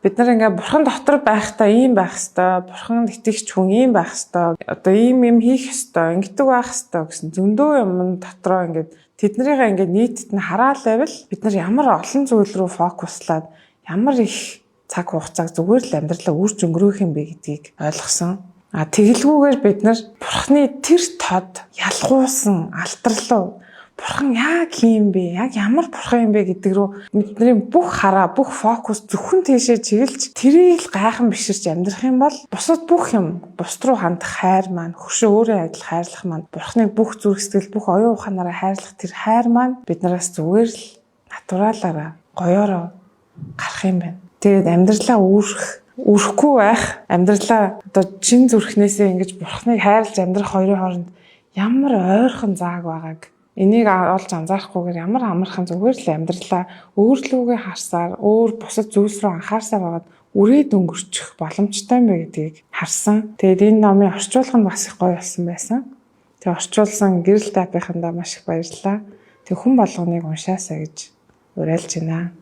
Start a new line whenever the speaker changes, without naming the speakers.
Бид нар ингээ бурхан дотор байхдаа ийм байх хэвээр, бурханд итгэж хүн ийм байх хэвээр, одоо ийм хийх хэвээр, ингэдэг байх хэвээр гэсэн зөндөө юм дотроо ингээд тэднэрийгээ ингээд нийтэд нь хараалайвал бид нар ямар олон зүйл рүү фокуслаад ямар их цаг хугацааг зүгээр л амьдралаа үрж өнгөрөөх юм бэ гэдгийг ойлгосон. Тэгэлгүйгээр бид нар бурханы тэр тод ялгуусан алтралуу бурхан яг юм бэ? Яг ямар бурхан юм бэ гэдэг рүү бидний бүх хараа, бүх фокус зөвхөн тийшээ чиглэж тэрийг л гайхан биширч амьдрах юм бол бусад бүх юм, бусд руу хандах хайр маань, хөшөө өөрийн адил хайрлах маань, бурханыг бүх зүрх сэтгэл, бүх оюун ухаанаараа хайрлах тэр хайр маань биднээс зүгээр л натуралаараа, гоёороо гарах юм байна. Тэгээд амьдралаа үрхгүй байх, амьдралаа одоо чин зүрхнээсээ ингэж бурханыг хайрлаж амьдрах хоёрын хооронд ямар ойрхон зааг байгааг энийг олж анзаарахгүйгээр ямар амархан зүгээр л амьдралаа өөрлөгөө харсаар, өөр бусад зүйлс рүү анхаарсаар байгаад үрээд өнгөрчих боломжтой юм бэ гэдгийг харсан. Тэгээд энэ номын орчуулга нь бас их гоё болсон байсан. Тэгээд орчуулсан гэрэл тайпынхандаа маш их баярлалаа. Тэг хүн болгоныг уншаасаа гэж уриалж байна.